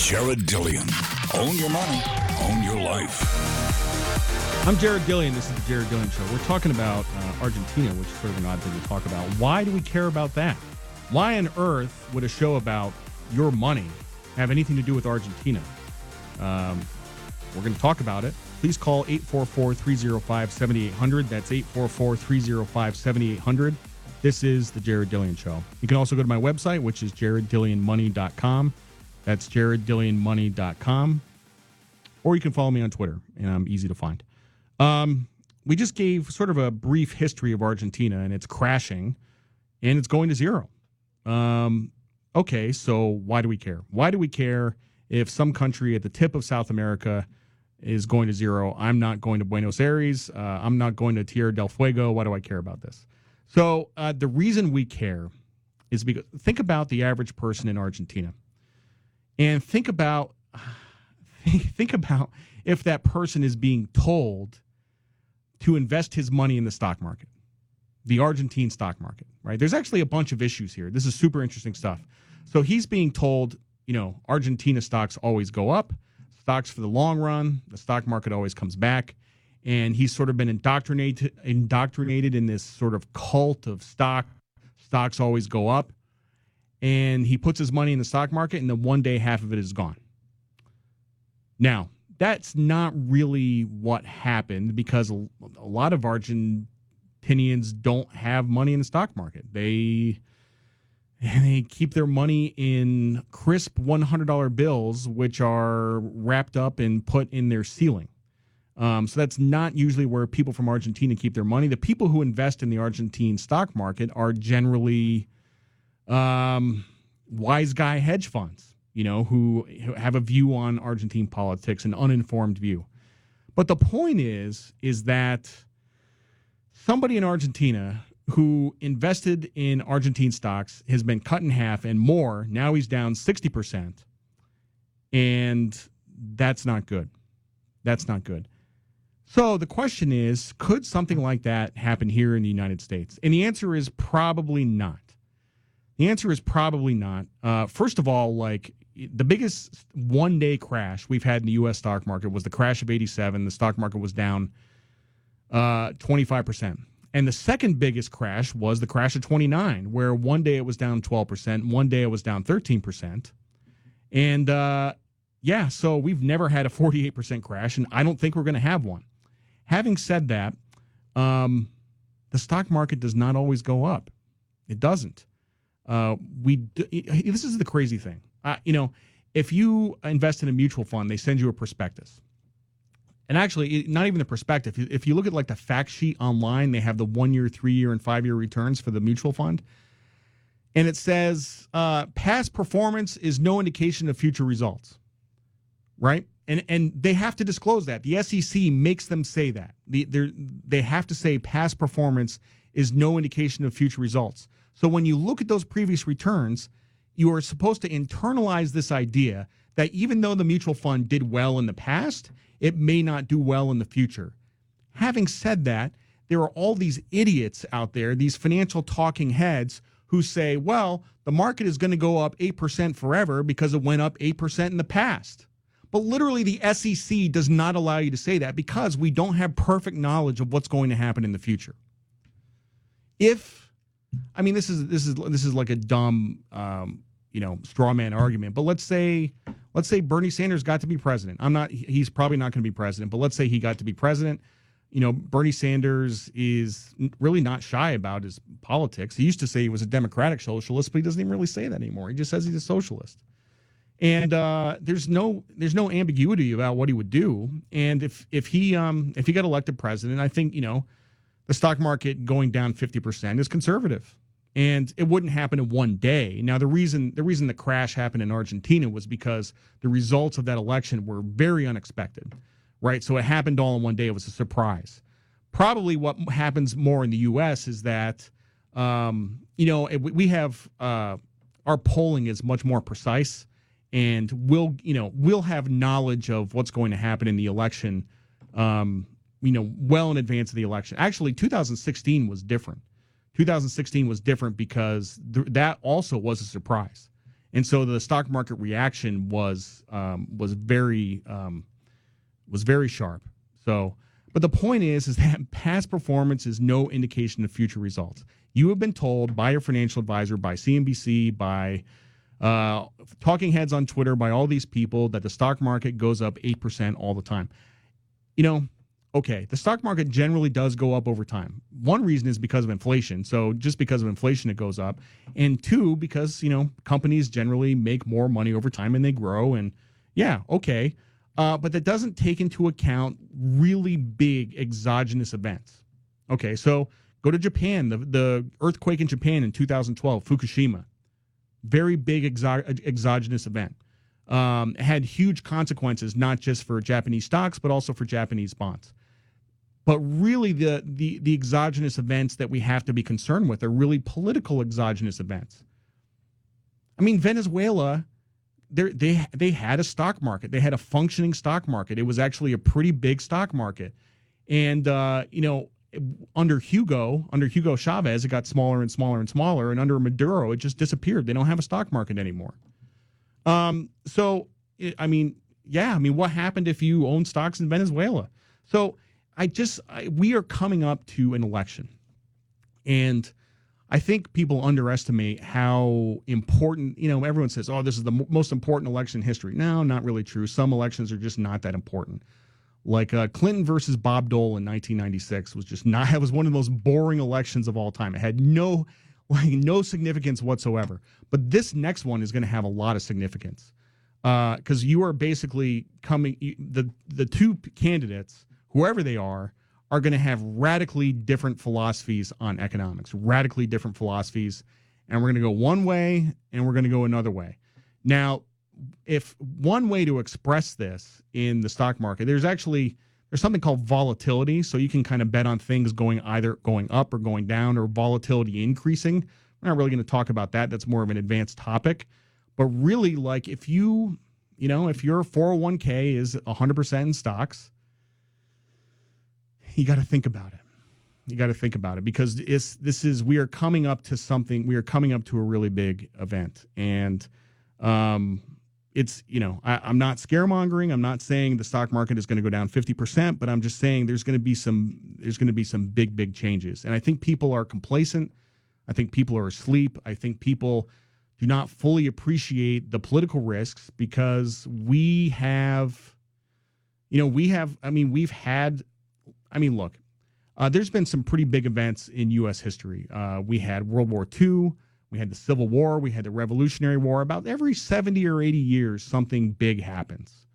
Jared Dillian. Own your money, own your life. I'm Jared Dillian. This is the Jared Dillian Show. We're talking about Argentina, which is sort of an odd thing to talk about. Why do we care about that? Why on earth would a show about your money have anything to do with Argentina? We're going to talk about it. Please call 844-305-7800. That's 844-305-7800. This is the Jared Dillian Show. You can also go to my website, which is jareddillianmoney.com. That's jareddillianmoney.com. Or you can follow me on Twitter, and I'm easy to find. We just gave sort of a brief history of Argentina, and it's crashing, and it's going to zero. Okay, so why do we care? Why do we care if some country at the tip of South America is going to zero? I'm not going to Buenos Aires. I'm not going to Tierra del Fuego. Why do I care about this? So the reason we care is because think about the average person in Argentina, and think about if that person is being told to invest his money in the stock market, the Argentine stock market, right? There's actually a bunch of issues here. This is super interesting stuff. So he's being told, Argentina stocks always go up, stocks for the long run, the stock market always comes back. And he's sort of been indoctrinated in this sort of cult of stocks always go up. And he puts his money in the stock market, and then one day half of it is gone. Now, that's not really what happened, because a lot of Argentinians don't have money in the stock market. They keep their money in crisp $100 bills, which are wrapped up and put in their ceiling. So that's not usually where people from Argentina keep their money. The people who invest in the Argentine stock market are generally wise guy hedge funds, who have a view on Argentine politics, an uninformed view. But the point is that somebody in Argentina who invested in Argentine stocks has been cut in half and more. Now he's down 60%. And that's not good. That's not good. So the question is, could something like that happen here in the United States? And the answer is probably not. The answer is probably not. First of all, the biggest one-day crash we've had in the U.S. stock market was the crash of 87. The stock market was down 25%. And the second biggest crash was the crash of 29, where one day it was down 12%, one day it was down 13%. And, so we've never had a 48% crash, and I don't think we're going to have one. Having said that, the stock market does not always go up. It doesn't. This is the crazy thing. If you invest in a mutual fund, they send you a prospectus. And actually, not even the prospectus. If you look at the fact sheet online, they have the 1 year, 3 year, and 5 year returns for the mutual fund. And it says past performance is no indication of future results. Right? And they have to disclose that. The SEC makes them say that. They have to say past performance is no indication of future results. So when you look at those previous returns, you are supposed to internalize this idea that even though the mutual fund did well in the past, it may not do well in the future. Having said that, there are all these idiots out there, these financial talking heads who say, well, the market is going to go up 8% forever because it went up 8% in the past. But literally the SEC does not allow you to say that because we don't have perfect knowledge of what's going to happen in the future. This is like a dumb straw man argument, but let's say Bernie Sanders got to be president. He's probably not going to be president, but let's say he got to be president. Bernie Sanders is really not shy about his politics. He used to say he was a democratic socialist, but he doesn't even really say that anymore. He just says he's a socialist. And there's no ambiguity about what he would do. And if he got elected president, I think the stock market going down 50% is conservative, and it wouldn't happen in one day. Now the reason the crash happened in Argentina was because the results of that election were very unexpected, right? So it happened all in one day. It was a surprise. Probably what happens more in the U.S. is that we have our polling is much more precise. And we'll have knowledge of what's going to happen in the election, well in advance of the election. Actually, 2016 was different. 2016 was different because that also was a surprise. And so the stock market reaction was very sharp. So, but the point is that past performance is no indication of future results. You have been told by your financial advisor, by CNBC, by talking heads on Twitter, by all these people that the stock market goes up 8% all the time. Okay, the stock market generally does go up over time. One reason is because of inflation. So just because of inflation, it goes up. And two, because, companies generally make more money over time and they grow. And yeah, okay. But that doesn't take into account really big exogenous events. Okay, so go to Japan, the earthquake in Japan in 2012, Fukushima. Very big exogenous event. It had huge consequences, not just for Japanese stocks, but also for Japanese bonds. But really, the exogenous events that we have to be concerned with are really political exogenous events. I mean, Venezuela, they had a stock market. They had a functioning stock market. It was actually a pretty big stock market. And, under Hugo Chavez, it got smaller and smaller and smaller. And under Maduro, it just disappeared. They don't have a stock market anymore. What happened if you own stocks in Venezuela? So we are coming up to an election, and I think people underestimate how important, everyone says, oh, this is the most important election in history. No, not really true. Some elections are just not that important. Like Clinton versus Bob Dole in 1996 it was one of the most boring elections of all time. It had no significance whatsoever. But this next one is going to have a lot of significance because you are basically the two candidates, whoever they are going to have radically different philosophies on economics, radically different philosophies. And we're going to go one way and we're going to go another way. Now, if one way to express this in the stock market, there's something called volatility. So you can kind of bet on things either going up or going down, or volatility increasing. We're not really going to talk about that. That's more of an advanced topic. But really, like if your 401k is 100% in stocks, you got to think about it. You got to think about it because we are coming up to something. We are coming up to a really big event, and I'm not scaremongering. I'm not saying the stock market is going to go down 50%, but I'm just saying there's going to be some big changes. And I think people are complacent. I think people are asleep. I think people do not fully appreciate the political risks because look, there's been some pretty big events in U.S. history. We had World War II. We had the Civil War. We had the Revolutionary War. About every 70 or 80 years, something big happens.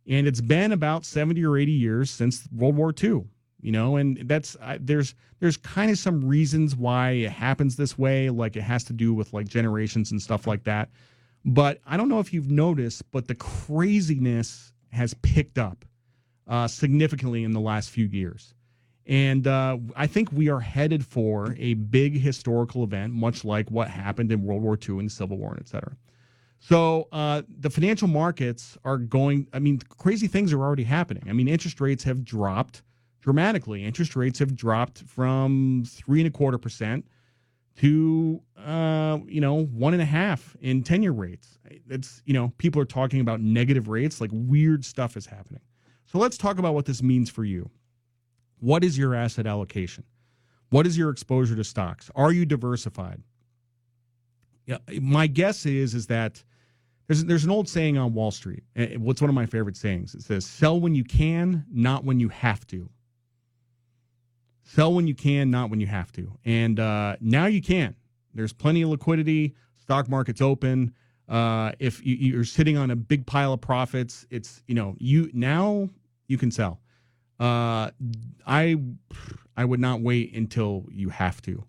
And it's been about 70 or 80 years since World War II, and that's there's kind of some reasons why it happens this way, like it has to do with like generations and stuff like that. But I don't know if you've noticed, but the craziness has picked up significantly in the last few years. And I think we are headed for a big historical event, much like what happened in World War II and the Civil War, et cetera. So the financial markets crazy things are already happening. Interest rates have dropped dramatically. Interest rates have dropped from 3.25% to 1.5% in 10-year rates. It's people are talking about negative rates, like weird stuff is happening. So let's talk about what this means for you. What is your asset allocation? What is your exposure to stocks? Are you diversified? Yeah, my guess is that there's an old saying on Wall Street. What's one of my favorite sayings? It says, "Sell when you can, not when you have to." Sell when you can, not when you have to. And now you can. There's plenty of liquidity. Stock market's open. If you're sitting on a big pile of profits, it's you can sell. I would not wait until you have to.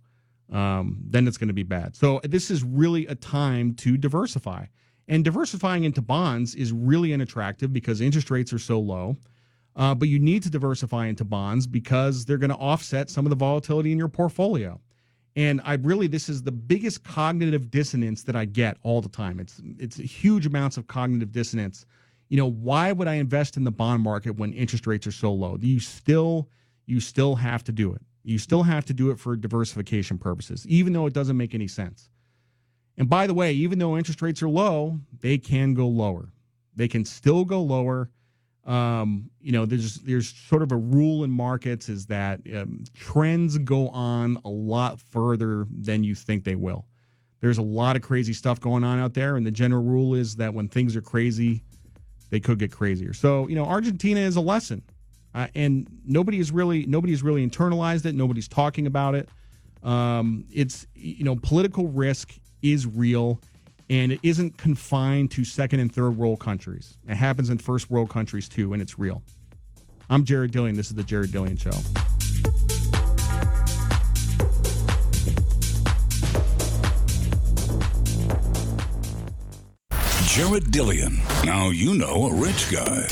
Then it's going to be bad. So this is really a time to diversify. And diversifying into bonds is really unattractive because interest rates are so low. But you need to diversify into bonds because they're going to offset some of the volatility in your portfolio. And this is the biggest cognitive dissonance that I get all the time. It's huge amounts of cognitive dissonance. Why would I invest in the bond market when interest rates are so low? You still have to do it. You still have to do it for diversification purposes, even though it doesn't make any sense. And by the way, even though interest rates are low, they can go lower. They can still go lower. There's sort of a rule in markets is that trends go on a lot further than you think they will. There's a lot of crazy stuff going on out there, and the general rule is that when things are crazy, they could get crazier. So, Argentina is a lesson, and nobody's really internalized it. Nobody's talking about it. It's political risk is real, and it isn't confined to second and third world countries. It happens in first world countries too, and it's real. I'm Jared Dillian. This is the Jared Dillian Show. Jared Dillian. Now you know a rich guy.